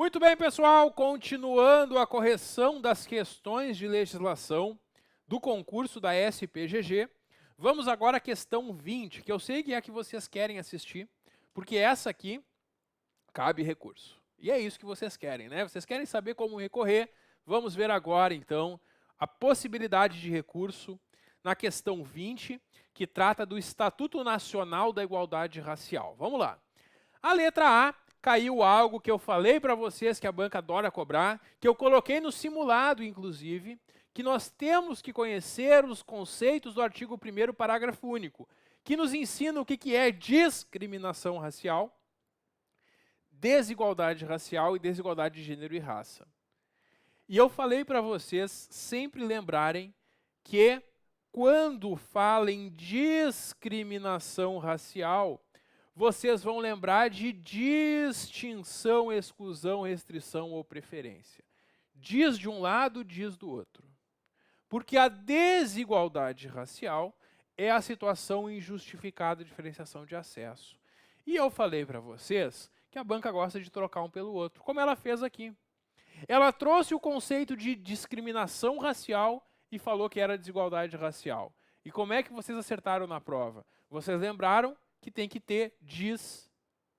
Muito bem, pessoal, continuando a correção das questões de legislação do concurso da SPGG, vamos agora à questão 20, que eu sei que é a que vocês querem assistir, porque essa aqui cabe recurso. E é isso que vocês querem, né? Vocês querem saber como recorrer. Vamos ver agora, então, a possibilidade de recurso na questão 20, que trata do Estatuto Nacional da Igualdade Racial. Vamos lá. A letra A caiu algo que eu falei para vocês que a banca adora cobrar, que eu coloquei no simulado, inclusive, que nós temos que conhecer os conceitos do artigo 1º, parágrafo único, que nos ensina o que é discriminação racial, desigualdade racial e desigualdade de gênero e raça. E eu falei para vocês sempre lembrarem que quando fala em discriminação racial, vocês vão lembrar de distinção, exclusão, restrição ou preferência. Diz de um lado, diz do outro. Porque a desigualdade racial é a situação injustificada de diferenciação de acesso. E eu falei para vocês que a banca gosta de trocar um pelo outro, como ela fez aqui. Ela trouxe o conceito de discriminação racial e falou que era desigualdade racial. E como é que vocês acertaram na prova? Vocês lembraram que tem que ter diz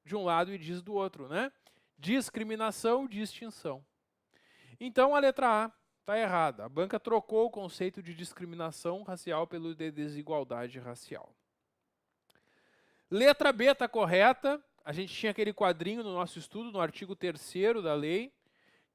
de um lado e diz do outro, né? Discriminação, distinção. Então a letra A está errada. A banca trocou o conceito de discriminação racial pelo de desigualdade racial. Letra B está correta. A gente tinha aquele quadrinho no nosso estudo, no artigo 3º da lei,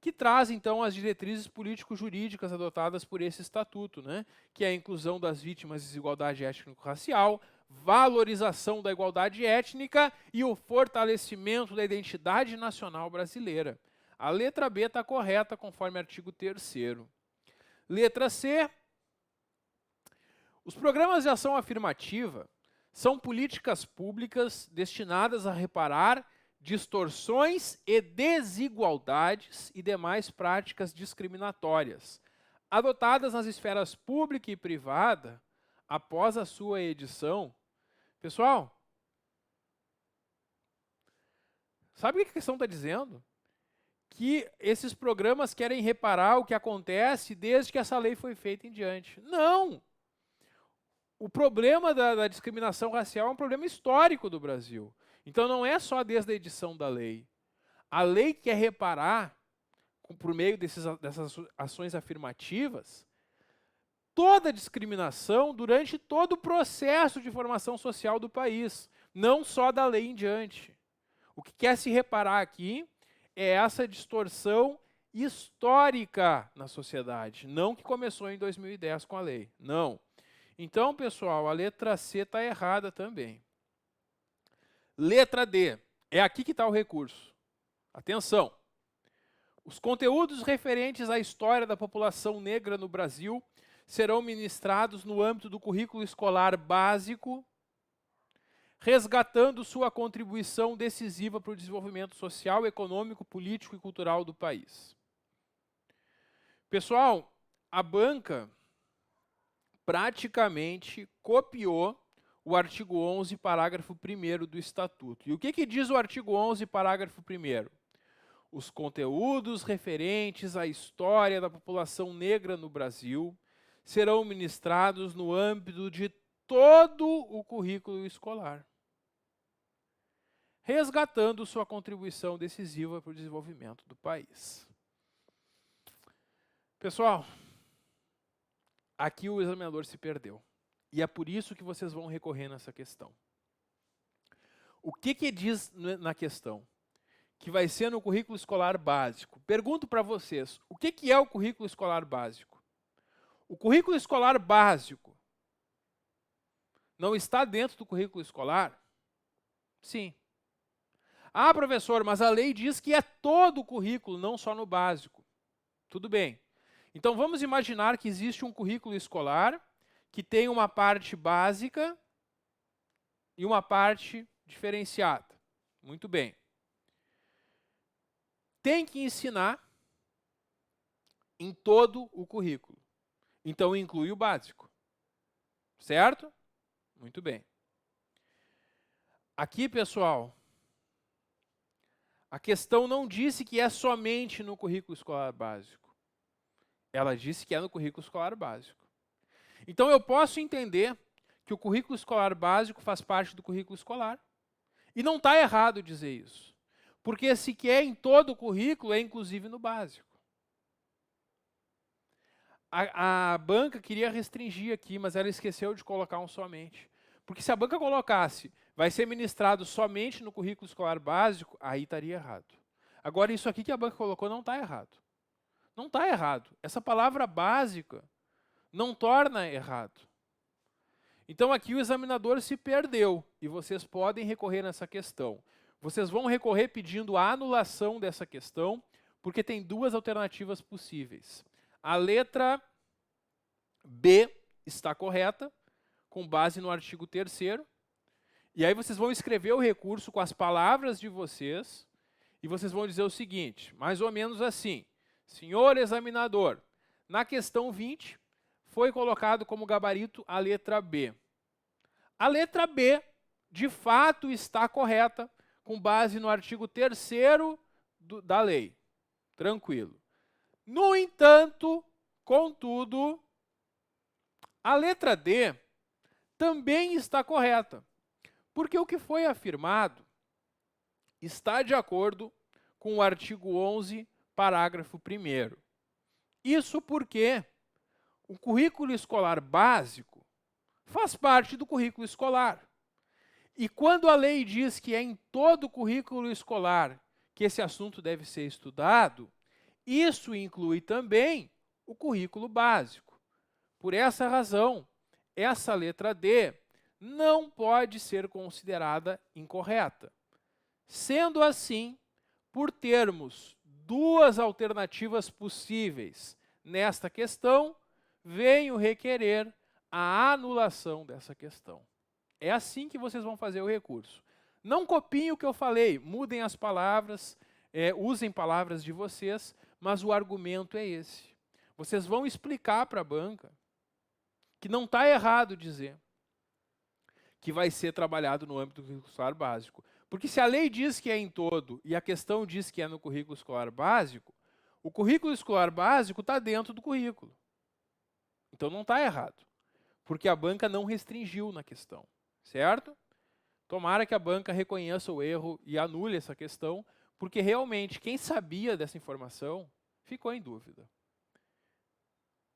que traz, então, as diretrizes político-jurídicas adotadas por esse estatuto, né? Que é a inclusão das vítimas de desigualdade étnico-racial, valorização da igualdade étnica e o fortalecimento da identidade nacional brasileira. A letra B está correta, conforme artigo 3º. Letra C. Os programas de ação afirmativa são políticas públicas destinadas a reparar distorções e desigualdades e demais práticas discriminatórias, adotadas nas esferas pública e privada após a sua edição. Pessoal, sabe o que a questão está dizendo? Que esses programas querem reparar o que acontece desde que essa lei foi feita em diante. Não! O problema da discriminação racial é um problema histórico do Brasil. Então não é só desde a edição da lei. A lei quer reparar, por meio dessas ações afirmativas, toda a discriminação durante todo o processo de formação social do país, não só da lei em diante. O que quer se reparar aqui é essa distorção histórica na sociedade, não que começou em 2010 com a lei, não. Então, pessoal, a letra C está errada também. Letra D, é aqui que está o recurso. Atenção! Os conteúdos referentes à história da população negra no Brasil serão ministrados no âmbito do currículo escolar básico, resgatando sua contribuição decisiva para o desenvolvimento social, econômico, político e cultural do país. Pessoal, a banca praticamente copiou o artigo 11, parágrafo 1º do Estatuto. E o que diz o artigo 11, parágrafo 1º? Os conteúdos referentes à história da população negra no Brasil serão ministrados no âmbito de todo o currículo escolar, resgatando sua contribuição decisiva para o desenvolvimento do país. Pessoal, aqui o examinador se perdeu. E é por isso que vocês vão recorrer nessa questão. O que diz na questão? Que vai ser no currículo escolar básico. Pergunto para vocês, o que é o currículo escolar básico? O currículo escolar básico não está dentro do currículo escolar? Sim. Ah, professor, mas a lei diz que é todo o currículo, não só no básico. Tudo bem. Então vamos imaginar que existe um currículo escolar que tem uma parte básica e uma parte diferenciada. Muito bem. Tem que ensinar em todo o currículo. Então inclui o básico. Certo? Muito bem. Aqui, pessoal, A questão não disse que é somente no currículo escolar básico. Ela disse que é no currículo escolar básico. Então eu posso entender que o currículo escolar básico faz parte do currículo escolar. E não está errado dizer isso. Porque se quer em todo o currículo, é inclusive no básico. A banca queria restringir aqui, mas ela esqueceu de colocar um somente. Porque se a banca colocasse, vai ser ministrado somente no currículo escolar básico, aí estaria errado. Agora, isso aqui que a banca colocou não está errado. Não está errado. Essa palavra básica não torna errado. Então, aqui o examinador se perdeu e vocês podem recorrer nessa questão. Vocês vão recorrer pedindo a anulação dessa questão, porque tem duas alternativas possíveis. A letra B está correta, com base no artigo 3º, e aí vocês vão escrever o recurso com as palavras de vocês, e vocês vão dizer o seguinte, mais ou menos assim: senhor examinador, na questão 20, foi colocado como gabarito a letra B. A letra B, de fato, está correta, com base no artigo 3º da lei. Tranquilo. No entanto, contudo, a letra D também está correta, porque o que foi afirmado está de acordo com o artigo 11, parágrafo 1º. Isso porque o currículo escolar básico faz parte do currículo escolar. E quando a lei diz que é em todo o currículo escolar que esse assunto deve ser estudado, isso inclui também o currículo básico. Por essa razão, essa letra D não pode ser considerada incorreta. Sendo assim, por termos duas alternativas possíveis nesta questão, venho requerer a anulação dessa questão. É assim que vocês vão fazer o recurso. Não copiem o que eu falei, mudem as palavras, usem palavras de vocês, mas o argumento é esse. Vocês vão explicar para a banca que não está errado dizer que vai ser trabalhado no âmbito do currículo escolar básico. Porque se a lei diz que é em todo e a questão diz que é no currículo escolar básico, o currículo escolar básico está dentro do currículo. Então não está errado, porque a banca não restringiu na questão, certo? Tomara que a banca reconheça o erro e anule essa questão, porque realmente quem sabia dessa informação ficou em dúvida.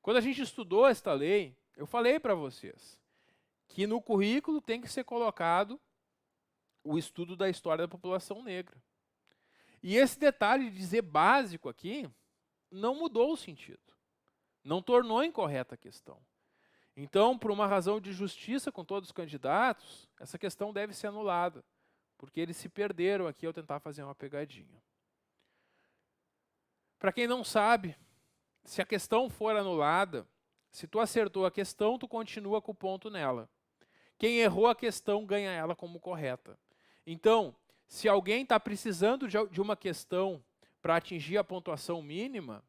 Quando a gente estudou esta lei, eu falei para vocês que no currículo tem que ser colocado o estudo da história da população negra. E esse detalhe de dizer básico aqui não mudou o sentido. Não tornou incorreta a questão. Então, por uma razão de justiça com todos os candidatos, essa questão deve ser anulada, porque eles se perderam aqui ao tentar fazer uma pegadinha. Para quem não sabe, se a questão for anulada, se tu acertou a questão, tu continua com o ponto nela. Quem errou a questão ganha ela como correta. Então, se alguém está precisando de uma questão para atingir a pontuação mínima,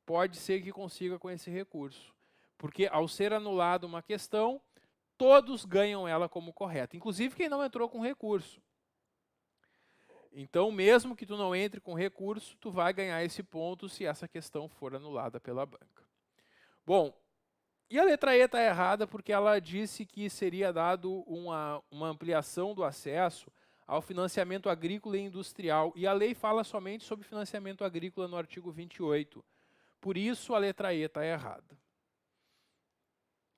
pode ser que consiga com esse recurso. Porque ao ser anulada uma questão, todos ganham ela como correta, inclusive quem não entrou com recurso. Então, mesmo que tu não entre com recurso, tu vai ganhar esse ponto se essa questão for anulada pela banca. Bom, e a letra E está errada porque ela disse que seria dado uma ampliação do acesso ao financiamento agrícola e industrial, e a lei fala somente sobre financiamento agrícola no artigo 28. Por isso, a letra E está errada.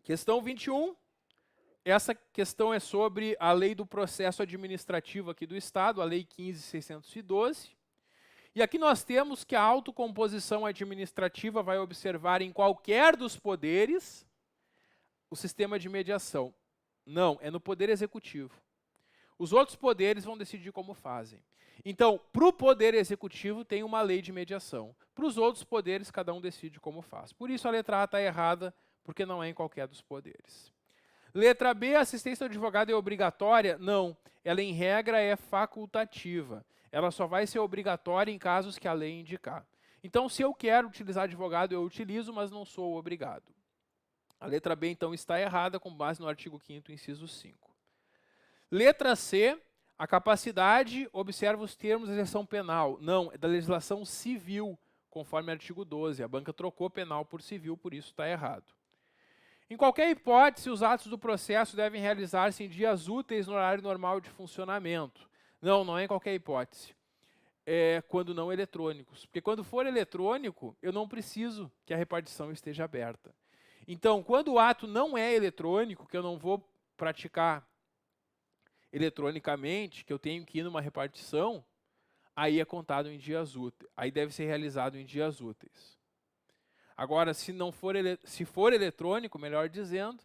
Questão 21. Essa questão é sobre a lei do processo administrativo aqui do Estado, a Lei 15.612. E aqui nós temos que a autocomposição administrativa vai observar em qualquer dos poderes o sistema de mediação. Não, é no Poder Executivo. Os outros poderes vão decidir como fazem. Então, para o Poder Executivo tem uma lei de mediação. Para os outros poderes, cada um decide como faz. Por isso a letra A está errada, porque não é em qualquer dos poderes. Letra B, assistência ao advogado é obrigatória? Não, ela em regra é facultativa. Ela só vai ser obrigatória em casos que a lei indicar. Então, se eu quero utilizar advogado, eu utilizo, mas não sou obrigado. A letra B, então, está errada com base no artigo 5º, inciso 5. Letra C, A capacidade, observa os termos da legislação penal. Não, é da legislação civil, conforme artigo 12. A banca trocou penal por civil, por isso está errado. Em qualquer hipótese, os atos do processo devem realizar-se em dias úteis no horário normal de funcionamento. Não, não é em qualquer hipótese. É quando não eletrônicos. Porque quando for eletrônico, eu não preciso que a repartição esteja aberta. Então, quando o ato não é eletrônico, que eu não vou praticar eletronicamente, que eu tenho que ir numa repartição, aí é contado em dias úteis. Aí deve ser realizado em dias úteis. Agora, se for eletrônico, melhor dizendo,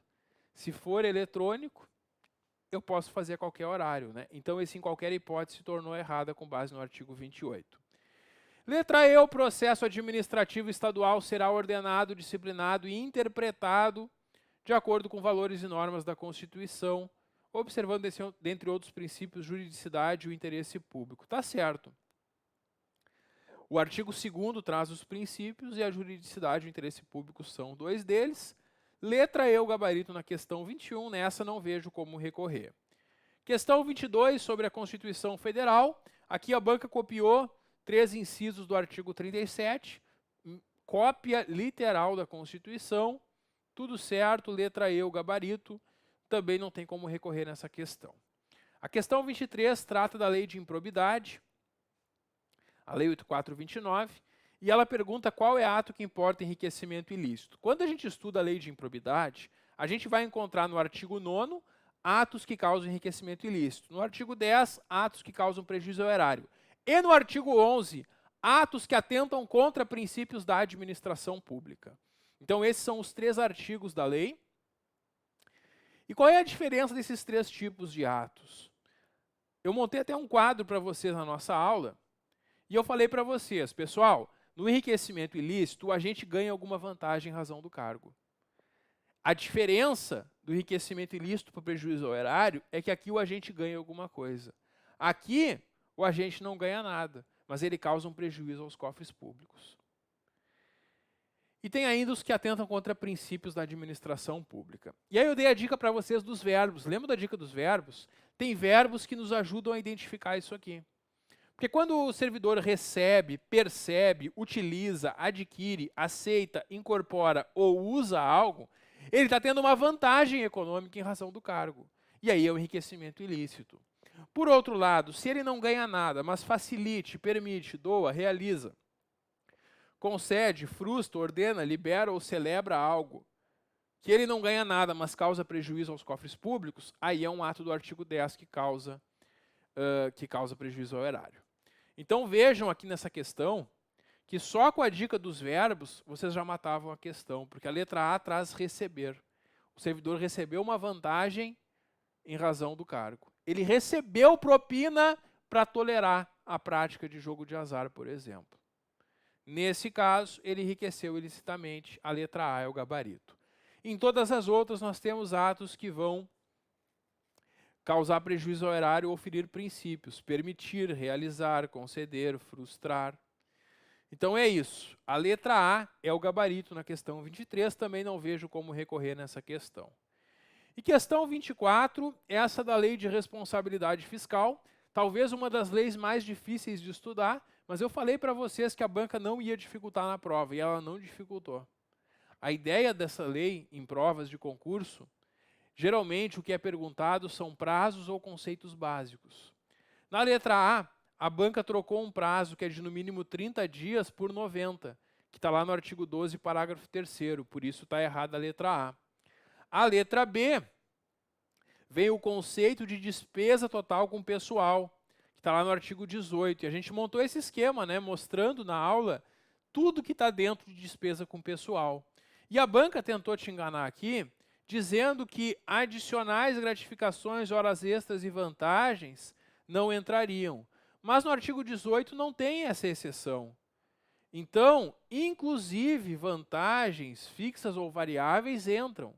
se for eletrônico, eu posso fazer a qualquer horário, né? Então, esse em qualquer hipótese se tornou errada com base no artigo 28. Letra E, o processo administrativo estadual será ordenado, disciplinado e interpretado de acordo com valores e normas da Constituição, observando, dentre outros princípios, juridicidade e o interesse público. Tá certo. O artigo 2º traz os princípios e a juridicidade e o interesse público são dois deles. Letra E, o gabarito na questão 21, nessa não vejo como recorrer. Questão 22, sobre a Constituição Federal. Aqui a banca copiou 3 incisos do artigo 37, cópia literal da Constituição, tudo certo, letra E, o gabarito, também não tem como recorrer nessa questão. A questão 23 trata da lei de improbidade, a lei 8429, e ela pergunta qual é ato que importa enriquecimento ilícito. Quando a gente estuda a lei de improbidade, a gente vai encontrar no artigo 9º atos que causam enriquecimento ilícito. No artigo 10, atos que causam prejuízo ao erário. E no artigo 11, atos que atentam contra princípios da administração pública. Então, esses são os 3 artigos da lei. E qual é a diferença desses 3 tipos de atos? Eu montei até um quadro para vocês na nossa aula, e eu falei para vocês, pessoal, no enriquecimento ilícito, o agente ganha alguma vantagem em razão do cargo. A diferença do enriquecimento ilícito para o prejuízo ao erário é que aqui o agente ganha alguma coisa. Aqui, o agente não ganha nada, mas ele causa um prejuízo aos cofres públicos. E tem ainda os que atentam contra princípios da administração pública. E aí eu dei a dica para vocês dos verbos. Lembra da dica dos verbos? Tem verbos que nos ajudam a identificar isso aqui. Porque quando o servidor recebe, percebe, utiliza, adquire, aceita, incorpora ou usa algo, ele está tendo uma vantagem econômica em razão do cargo. E aí é o enriquecimento ilícito. Por outro lado, se ele não ganha nada, mas facilite, permite, doa, realiza, concede, frustra, ordena, libera ou celebra algo, que ele não ganha nada, mas causa prejuízo aos cofres públicos, aí é um ato do artigo 10 que causa prejuízo ao erário. Então vejam aqui nessa questão que só com a dica dos verbos vocês já matavam a questão, porque a letra A traz receber. O servidor recebeu uma vantagem em razão do cargo. Ele recebeu propina para tolerar a prática de jogo de azar, por exemplo. Nesse caso, ele enriqueceu ilicitamente, a letra A é o gabarito. Em todas as outras, nós temos atos que vão causar prejuízo ao erário ou ferir princípios, permitir, realizar, conceder, frustrar. Então é isso. A letra A é o gabarito na questão 23, também não vejo como recorrer nessa questão. E questão 24, essa da lei de responsabilidade fiscal, talvez uma das leis mais difíceis de estudar, mas eu falei para vocês que a banca não ia dificultar na prova, e ela não dificultou. A ideia dessa lei em provas de concurso, geralmente o que é perguntado são prazos ou conceitos básicos. Na letra A banca trocou um prazo que é de no mínimo 30 dias por 90, que está lá no artigo 12, parágrafo 3º, por isso está errada a letra A. A letra B vem o conceito de despesa total com pessoal, que está lá no artigo 18. E a gente montou esse esquema, né, mostrando na aula tudo que está dentro de despesa com pessoal. E a banca tentou te enganar aqui, dizendo que adicionais gratificações, horas extras e vantagens não entrariam. Mas no artigo 18 não tem essa exceção. Então, inclusive vantagens fixas ou variáveis entram.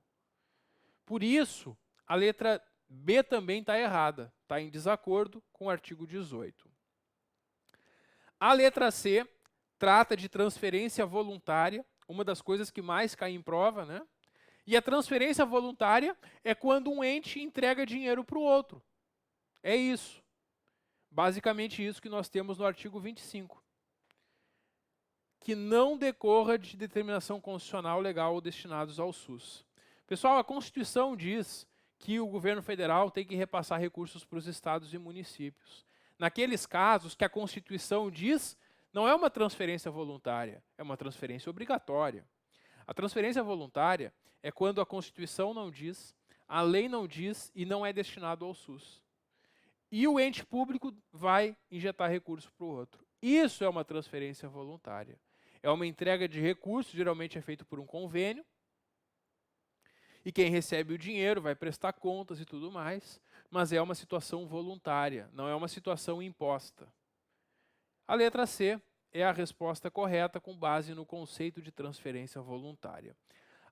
Por isso, a letra B também está errada, está em desacordo com o artigo 18. A letra C trata de transferência voluntária, uma das coisas que mais cai em prova, né? E a transferência voluntária é quando um ente entrega dinheiro para o outro. É isso. Basicamente isso que nós temos no artigo 25. Que não decorra de determinação constitucional legal destinados ao SUS. Pessoal, a Constituição diz que o governo federal tem que repassar recursos para os estados e municípios. Naqueles casos que a Constituição diz, não é uma transferência voluntária, é uma transferência obrigatória. A transferência voluntária é quando a Constituição não diz, a lei não diz e não é destinado ao SUS. E o ente público vai injetar recurso para o outro. Isso é uma transferência voluntária. É uma entrega de recursos, geralmente é feito por um convênio, e quem recebe o dinheiro vai prestar contas e tudo mais, mas é uma situação voluntária, não é uma situação imposta. A letra C é a resposta correta com base no conceito de transferência voluntária.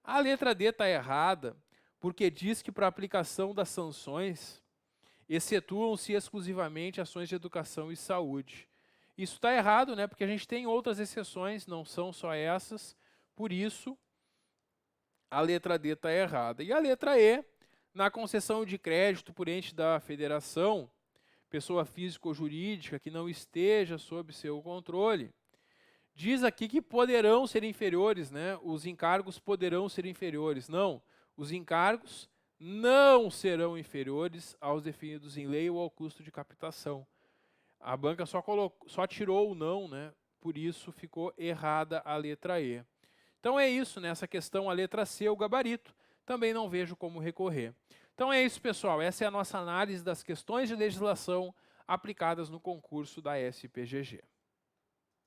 A letra D está errada porque diz que para a aplicação das sanções excetuam-se exclusivamente ações de educação e saúde. Isso está errado, né? Porque a gente tem outras exceções, não são só essas, por isso a letra D está errada. E a letra E, na concessão de crédito por ente da federação, pessoa física ou jurídica que não esteja sob seu controle, diz aqui que poderão ser inferiores, né? Os encargos poderão ser inferiores. Não, os encargos não serão inferiores aos definidos em lei ou ao custo de captação. A banca só tirou o não, né? Por isso ficou errada a letra E. Então é isso, nessa questão a letra C, o gabarito, também não vejo como recorrer. Então é isso, pessoal, essa é a nossa análise das questões de legislação aplicadas no concurso da SPGG.